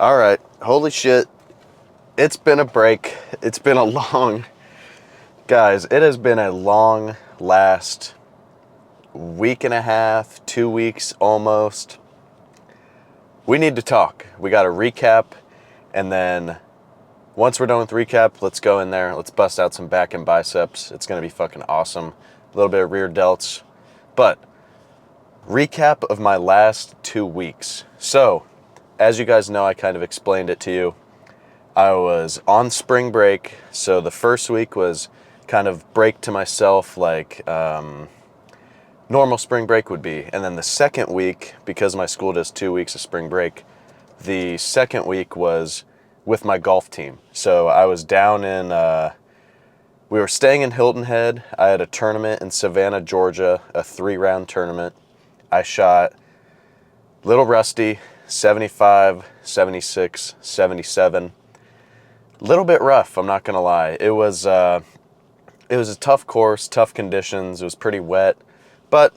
All right. Holy shit. It's been a break. It's been a long, guys, it has been a long last week and a half, 2 weeks almost. We need to talk. We got to recap. And then once we're done with recap, let's go in there. Let's bust out some back and biceps. It's going to be fucking awesome. A little bit of rear delts. But recap of my last 2 weeks. So, as you guys know, I kind of explained it to you. I was on spring break, so the first week was kind of break to myself like normal spring break would be. And then the second week, because my school does 2 weeks of spring break, the second week was with my golf team. So I was down in, we were staying in Hilton Head. I had a tournament in Savannah, Georgia, a 3-round tournament. I shot little rusty, 75, 76, 77. Little bit rough, I'm not gonna lie. It was a tough course, tough conditions. It was pretty wet, but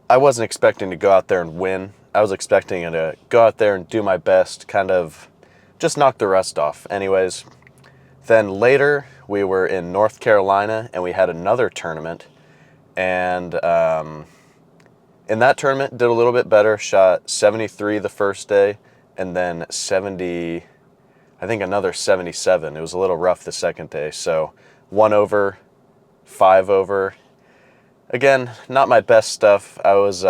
I wasn't expecting to go out there and win. I was expecting to go out there and do my best, kind of just knock the rust off. Anyways, then later we were in North Carolina and we had another tournament, and in that tournament did a little bit better. Shot 73 the first day, and then 70. I think another 77. It was a little rough the second day. So 1 over, 5 over. Again, not my best stuff. I was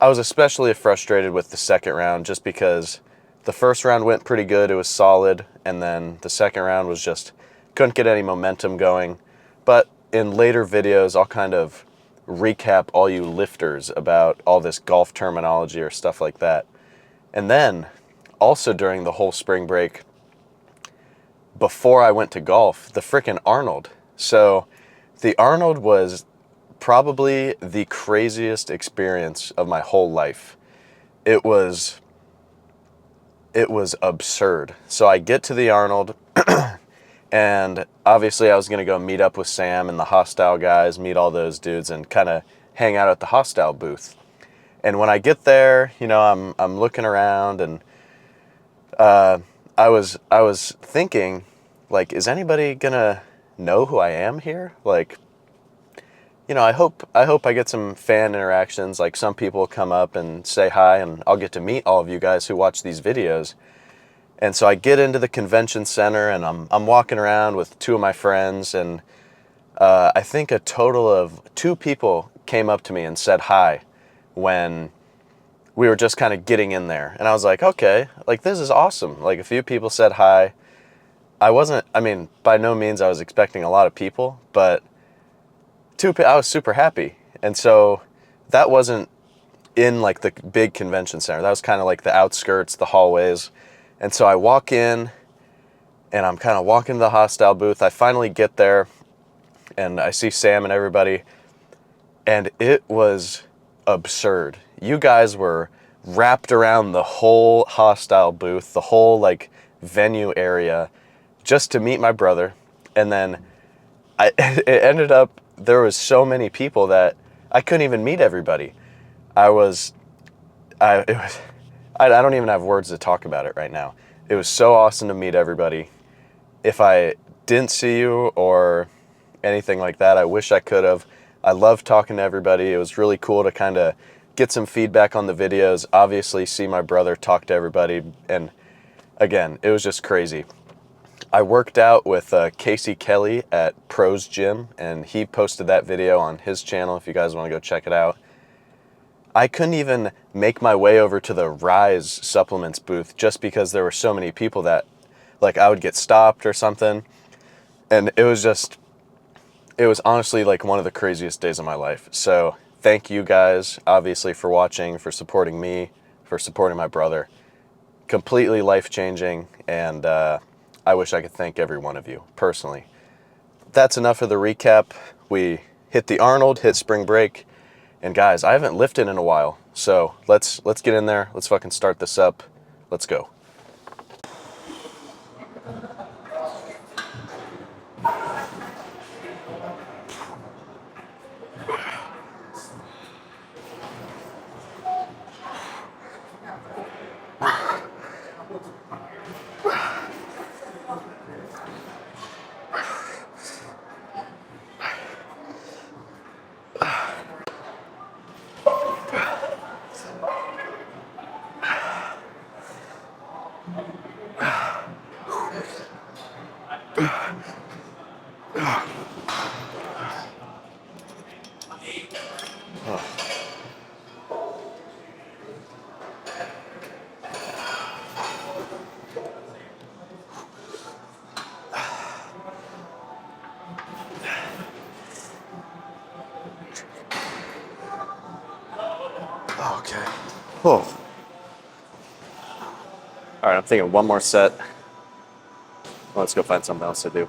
especially frustrated with the second round just because the first round went pretty good. It was solid. And then the second round was just, couldn't get any momentum going. But in later videos, I'll kind of recap all you lifters about all this golf terminology or stuff like that. And then also during the whole spring break, before I went to golf, the frickin' Arnold. So the Arnold was probably the craziest experience of my whole life. It was absurd. So I get to the Arnold, and obviously I was going to go meet up with Sam and the Hostile guys, meet all those dudes, and kind of hang out at the Hostile booth. And when I get there, you know, I'm looking around, and I was thinking, like, is anybody gonna know who I am here? Like, you know, I hope I get some fan interactions. Like, some people come up and say hi, and I'll get to meet all of you guys who watch these videos. And so I get into the convention center, and I'm walking around with 2 of my friends, and I think a total of 2 people came up to me and said hi when we were just kind of getting in there. And I was like, okay, like, this is awesome. Like, a few people said hi. I mean, by no means I was expecting a lot of people, but I was super happy. And so that wasn't in like the big convention center. That was kind of like the outskirts, the hallways. And so I walk in, and I'm kind of walking to the Hostile booth. I finally get there, and I see Sam and everybody, and it was absurd. You guys were wrapped around the whole Hostile booth, the whole like venue area, just to meet my brother. And then it ended up, there was so many people that I couldn't even meet everybody. I don't even have words to talk about it right now. It was so awesome to meet everybody. If I didn't see you or anything like that, I wish I could have. I love talking to everybody. It was really cool to kind of get some feedback on the videos, obviously see my brother talk to everybody, and again, it was just crazy. I worked out with Casey Kelly at Pro's Gym, and he posted that video on his channel if you guys want to go check it out. I couldn't even make my way over to the Rise supplements booth just because there were so many people that, like, I would get stopped or something, and it was honestly like one of the craziest days of my life. So thank you guys, obviously, for watching, for supporting me, for supporting my brother. Completely life-changing, and I wish I could thank every one of you, personally. That's enough of the recap. We hit the Arnold, hit spring break, and guys, I haven't lifted in a while, so let's get in there. Let's fucking start this up. Let's go. Okay. Oh. All right, I'm thinking one more set. Let's go find something else to do.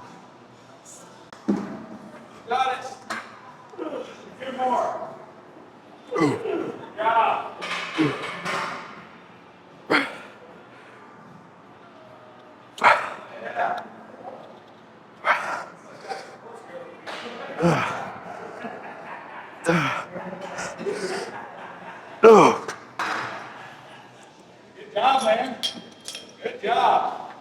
Got it. Two more. Good job. Good job, man. Good job.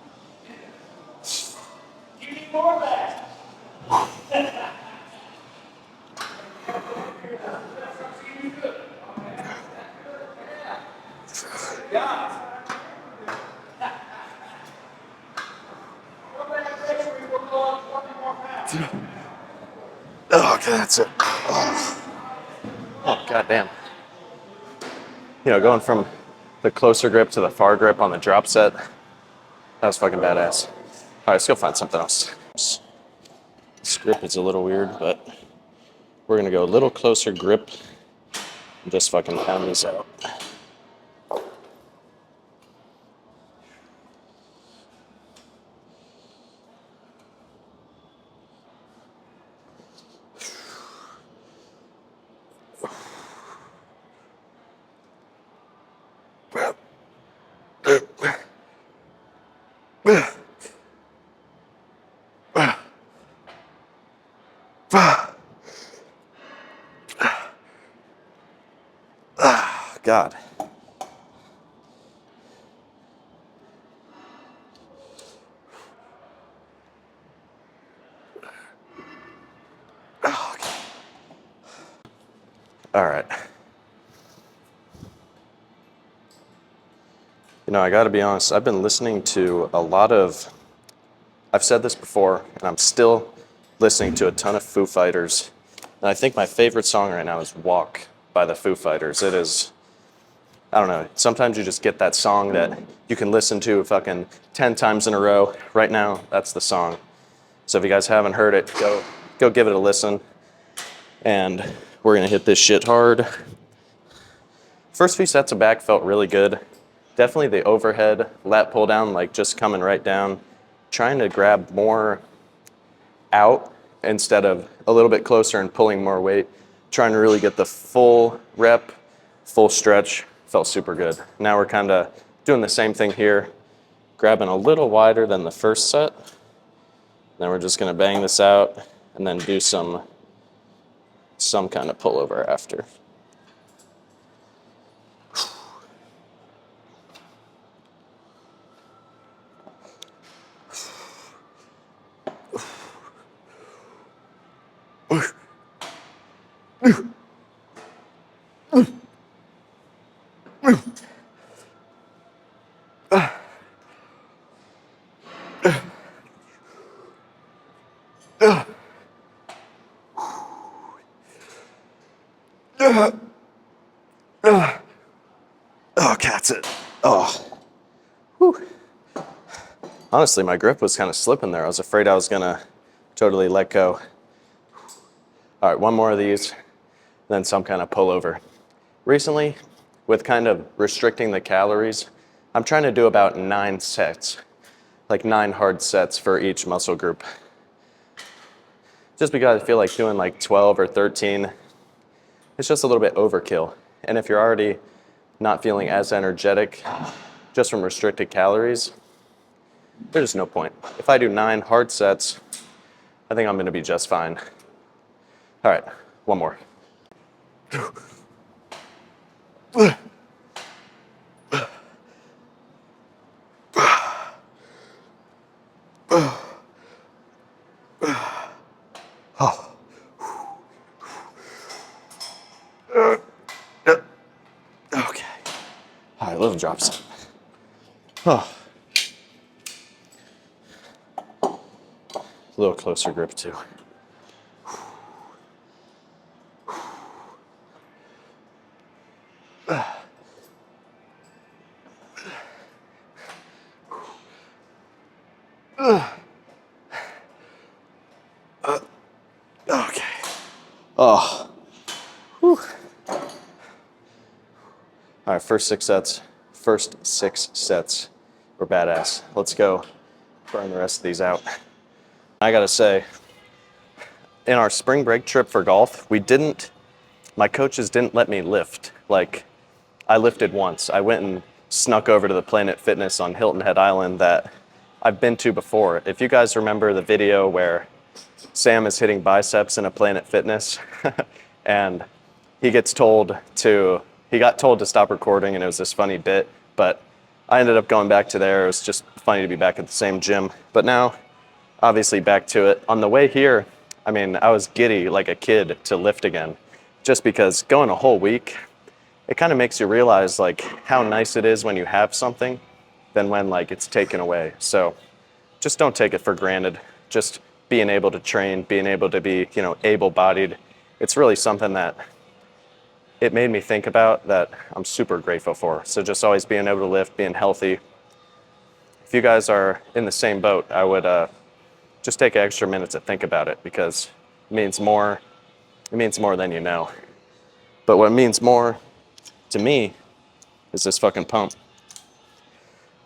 You need more of that. Yeah. Oh, okay, that's it. Oh, goddamn. You know, going from the closer grip to the far grip on the drop set, that was fucking badass. All right, let's go find something else. This grip is a little weird, but we're gonna go a little closer grip and just fucking pound these out. God. All right. You know, I gotta be honest, I've been listening to a lot of, I've said this before, and I'm still listening to a ton of Foo Fighters. And I think my favorite song right now is Walk by the Foo Fighters. It is, I don't know, sometimes you just get that song that you can listen to fucking 10 times in a row. Right now, that's the song. So if you guys haven't heard it, go give it a listen. And we're gonna hit this shit hard. First few sets of back felt really good. Definitely the overhead lat pull down, like just coming right down. Trying to grab more out instead of a little bit closer and pulling more weight. Trying to really get the full rep, full stretch. Felt super good. Now we're kind of doing the same thing here, grabbing a little wider than the first set. Then we're just gonna bang this out and then do some kind of pullover after. Oh, that's it. Oh. Whew. Honestly, my grip was kind of slipping there. I was afraid I was gonna totally let go. All right, one more of these, then some kind of pullover. Recently, with kind of restricting the calories, I'm trying to do about 9 sets, like 9 hard sets for each muscle group. Just because I feel like doing like 12 or 13, it's just a little bit overkill. And if you're already not feeling as energetic just from restricted calories, there's no point. If I do 9 hard sets, I think I'm gonna be just fine. All right, one more. Okay. All right, little drops. Oh. A little closer grip too. Okay. Oh. Whew. All right, first 6 sets. First 6 sets were badass. Let's go burn the rest of these out. I gotta say, in our spring break trip for golf, my coaches didn't let me lift. Like, I lifted once. I went and snuck over to the Planet Fitness on Hilton Head Island that I've been to before. If you guys remember the video where Sam is hitting biceps in a Planet Fitness and he got told to stop recording, and it was this funny bit, but I ended up going back to there. It was just funny to be back at the same gym. But now, obviously back to it. On the way here, I mean, I was giddy like a kid to lift again, just because going a whole week, it kind of makes you realize like how nice it is when you have something than when like it's taken away. So just don't take it for granted. Just being able to train, being able to be, able-bodied. It's really something that it made me think about that I'm super grateful for. So just always being able to lift, being healthy. If you guys are in the same boat, I would just take an extra minute to think about it, because it means more than you know. But what means more to me is this fucking pump.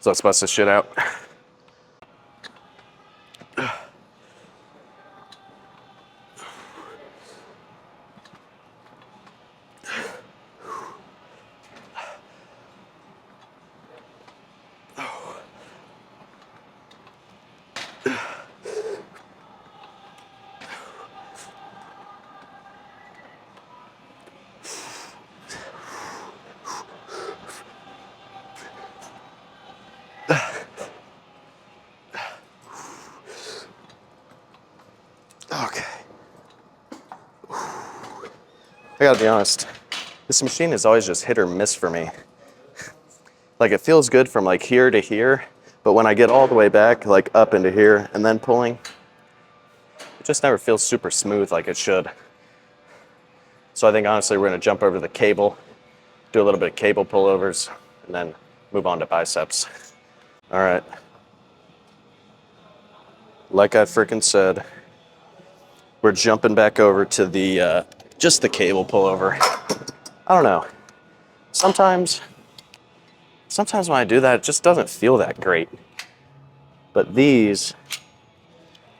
So let's bust this shit out. Okay. I gotta be honest, this machine is always just hit or miss for me. Like, it feels good from like here to here, but when I get all the way back, like up into here and then pulling, it just never feels super smooth like it should. So I think honestly we're gonna jump over the cable, do a little bit of cable pullovers, and then move on to biceps. All right. Like I freaking said, we're jumping back over to the just the cable pullover. I don't know. Sometimes when I do that, it just doesn't feel that great. But these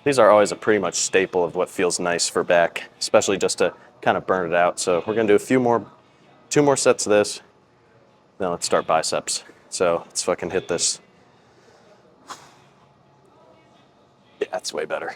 are always a pretty much staple of what feels nice for back, especially just to kind of burn it out. So we're gonna do two more sets of this. Then let's start biceps. So let's fucking hit this. Yeah, that's way better.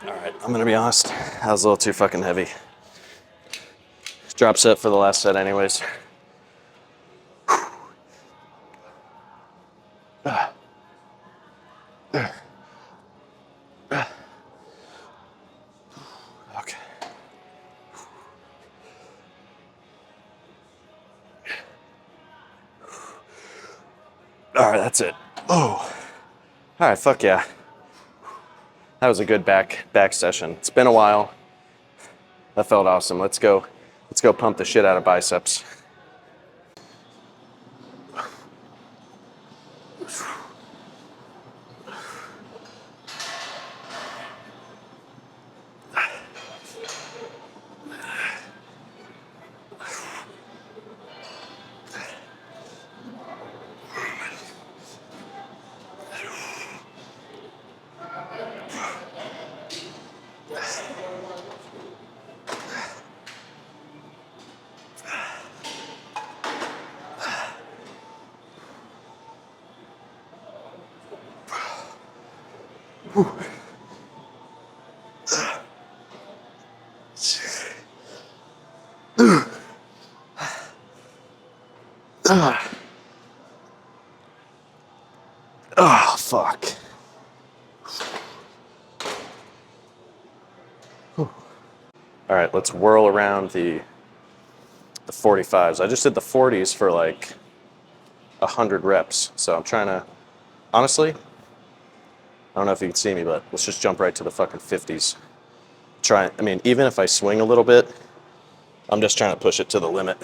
All right, I'm gonna be honest, that was a little too fucking heavy. Drop set for the last set anyways. Okay. All right, that's it. Oh. All right, fuck yeah. That was a good back session. It's been a while. That felt awesome. Let's go pump the shit out of biceps. fuck. Whew. All right, let's whirl around the 45s. I just did the 40s for like 100 reps. So I'm trying to, honestly, I don't know if you can see me, but let's just jump right to the fucking 50s. I mean, even if I swing a little bit, I'm just trying to push it to the limit.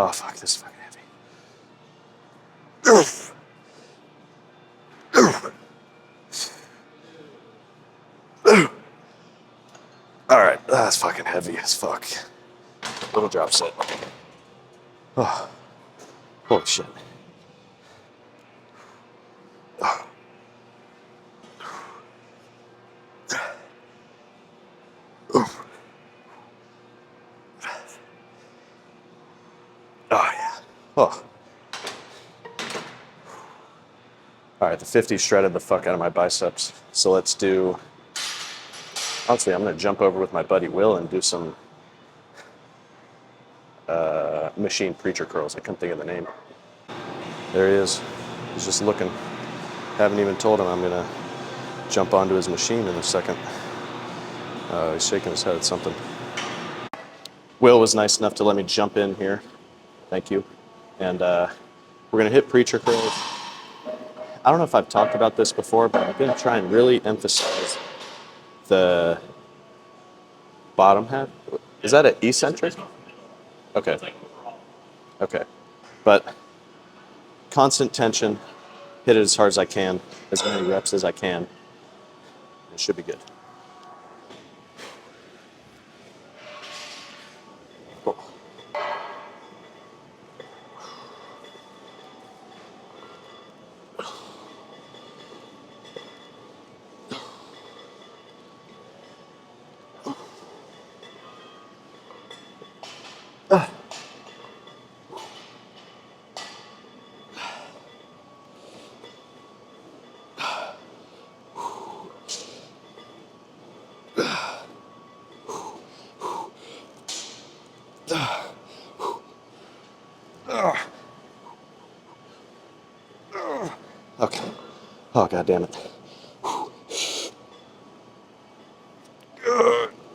Oh, fuck, this is fucking heavy. All right, that's fucking heavy as fuck. Little drop set. Oh, holy shit. Oh. Oh. Oh, yeah. Oh. All right, the 50 shredded the fuck out of my biceps. So let's do, honestly, I'm gonna jump over with my buddy Will and do some machine preacher curls. I couldn't think of the name. There he is. He's just looking. Haven't even told him I'm gonna jump onto his machine in a second. He's shaking his head at something. Will was nice enough to let me jump in here. Thank you. And we're gonna hit preacher curls. I don't know if I've talked about this before, but I'm gonna try and really emphasize the bottom half. Is that an eccentric? Okay. Okay. But constant tension, hit it as hard as I can, as many reps as I can. It should be good. Okay. Oh, God damn it.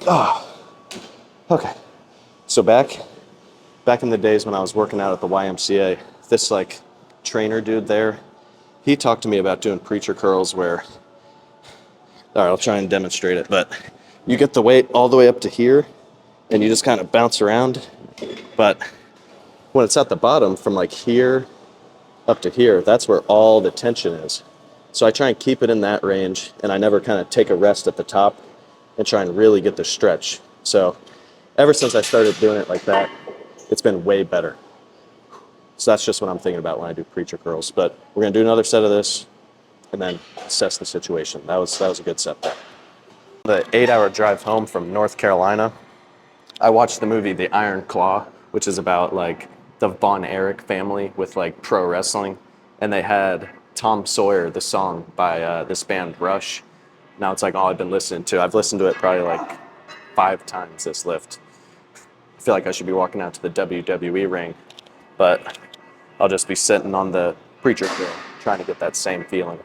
Oh. Okay. So back in the days when I was working out at the YMCA, this like trainer dude there, he talked to me about doing preacher curls where, all right, I'll try and demonstrate it, but you get the weight all the way up to here and you just kind of bounce around. But when it's at the bottom from like here up to here, that's where all the tension is. So I try and keep it in that range, and I never kind of take a rest at the top and try and really get the stretch. So ever since I started doing it like that, it's been way better. So that's just what I'm thinking about when I do preacher curls. But we're gonna do another set of this and then assess the situation. That was a good set there. The 8-hour drive home from North Carolina, I watched the movie The Iron Claw, which is about like the Von Erich family with like pro wrestling. And they had Tom Sawyer, the song by this band Rush. Now it's like all I've been listening to. I've listened to it probably like 5 times this lift. I feel like I should be walking out to the WWE ring, but I'll just be sitting on the preacher curl trying to get that same feeling.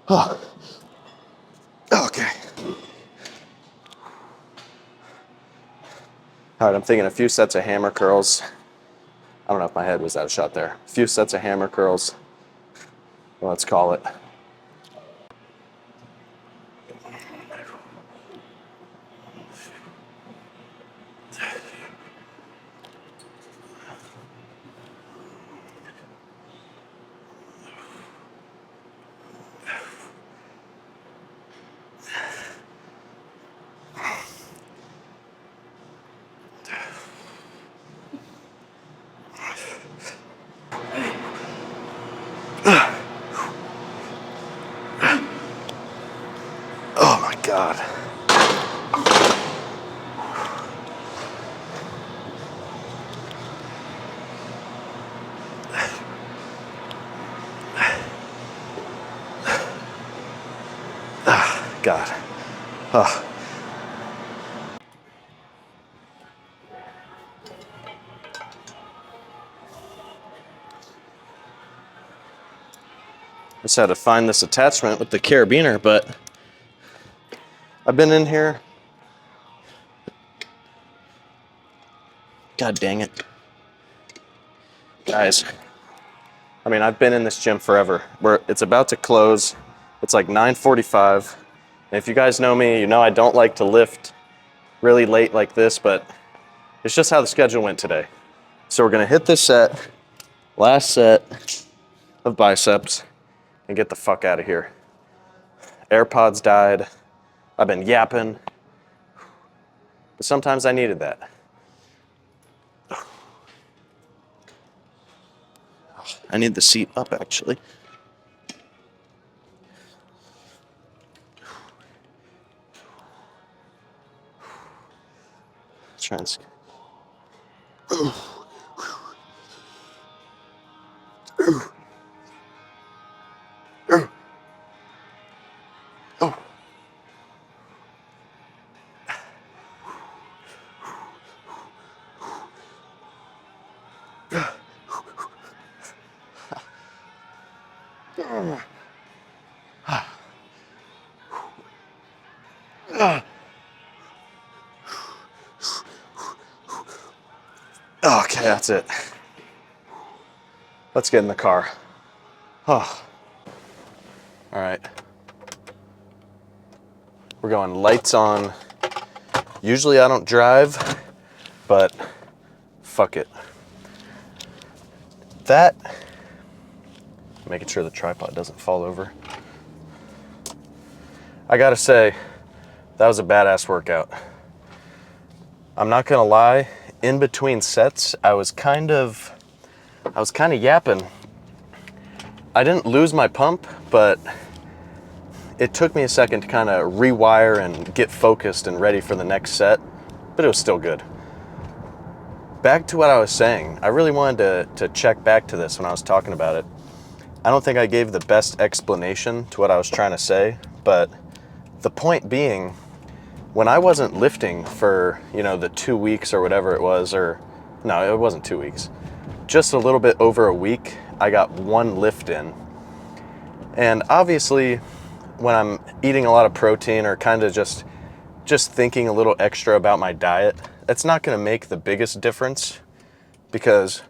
Oh. Okay. All right, I'm thinking a few sets of hammer curls, I don't know if my head was out of shot there. A few sets of hammer curls. Let's call it. Oh my God. God. Oh. Just had to find this attachment with the carabiner, but I've been in here. God dang it. Guys, I mean, I've been in this gym forever. It's about to close. It's like 9:45. And if you guys know me, you know I don't like to lift really late like this, but it's just how the schedule went today. So we're gonna hit this set, last set of biceps, and get the fuck out of here. AirPods died. I've been yapping. But sometimes I needed that. I need the seat up, actually. Try and... Okay, that's it. Let's get in the car. Oh. All right. We're going lights on. Usually I don't drive, but fuck it. Making sure the tripod doesn't fall over. I gotta say, that was a badass workout. I'm not gonna lie, in between sets, I was kind of yapping. I didn't lose my pump, but it took me a second to kind of rewire and get focused and ready for the next set, but it was still good. Back to what I was saying, I really wanted to check back to this when I was talking about it. I don't think I gave the best explanation to what I was trying to say, but the point being, when I wasn't lifting for, the 2 weeks or whatever it was, or no, it wasn't 2 weeks, just a little bit over a week, I got one lift in. And obviously, when I'm eating a lot of protein or kind of just thinking a little extra about my diet, it's not going to make the biggest difference because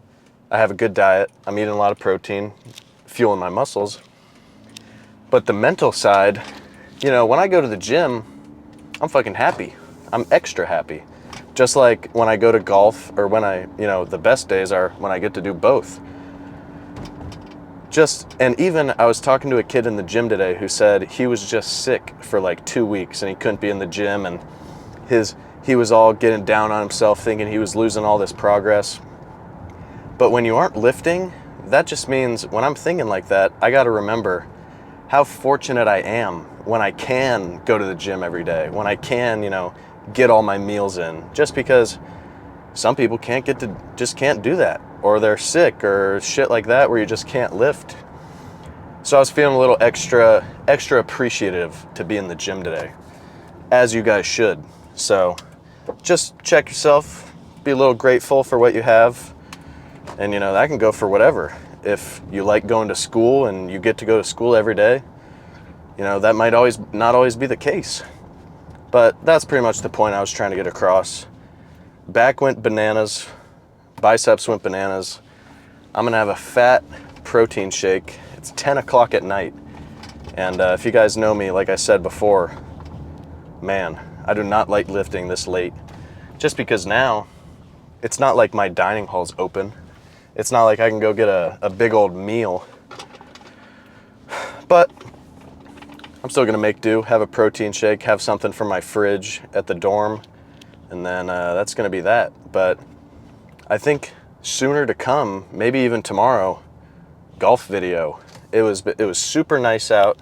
I have a good diet. I'm eating a lot of protein, fueling my muscles. But the mental side, when I go to the gym, I'm fucking happy. I'm extra happy. Just like when I go to golf or when the best days are when I get to do both. And even I was talking to a kid in the gym today who said he was just sick for like 2 weeks and he couldn't be in the gym, and he was all getting down on himself thinking he was losing all this progress. But when you aren't lifting, that just means when I'm thinking like that, I got to remember how fortunate I am when I can go to the gym every day, when I can, get all my meals in, just because some people just can't do that, or they're sick or shit like that where you just can't lift. So I was feeling a little extra appreciative to be in the gym today, as you guys should. So just check yourself, be a little grateful for what you have, and that can go for whatever. If you like going to school and you get to go to school every day, that might not always be the case. But that's pretty much the point I was trying to get across. Back went bananas, biceps went bananas. I'm gonna have a fat protein shake. It's 10 o'clock at night. And if you guys know me, like I said before, man, I do not like lifting this late. Just because now, it's not like my dining hall's open. It's not like I can go get a big old meal. But I'm still gonna make do, have a protein shake, have something from my fridge at the dorm, and then that's gonna be that. But I think sooner to come, maybe even tomorrow, golf video. It was super nice out.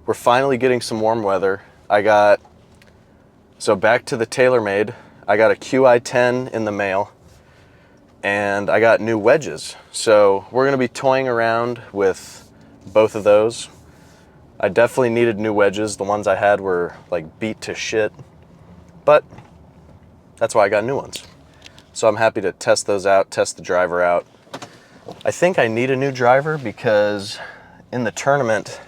We're finally getting some warm weather. So back to the TaylorMade, I got a QI10 in the mail, and I got new wedges. So we're gonna be toying around with both of those. I definitely needed new wedges. The ones I had were like beat to shit, but that's why I got new ones. So I'm happy to test those out, test the driver out. I think I need a new driver because in the tournament,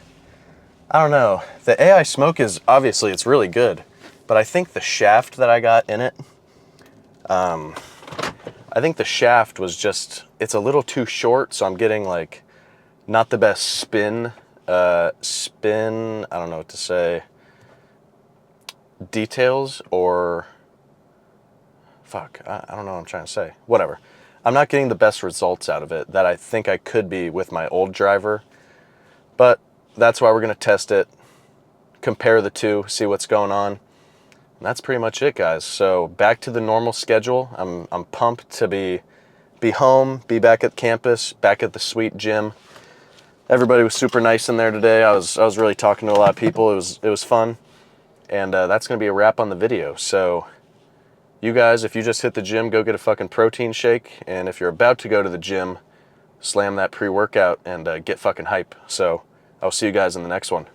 I don't know, the AI Smoke is, obviously it's really good, but I think the shaft that I got in it, I think the shaft was just, it's a little too short, so I'm getting like not the best spin, I don't know what to say, details, or fuck, I don't know what I'm trying to say. Whatever. I'm not getting the best results out of it that I think I could be with my old driver, but that's why we're going to test it, compare the two, see what's going on. And that's pretty much it, guys. So back to the normal schedule. I'm pumped to be home, be back at campus, back at the sweet gym. Everybody was super nice in there today. I was really talking to a lot of people. It was fun. And that's going to be a wrap on the video. So you guys, if you just hit the gym, go get a fucking protein shake. And if you're about to go to the gym, slam that pre-workout and get fucking hype. So I'll see you guys in the next one.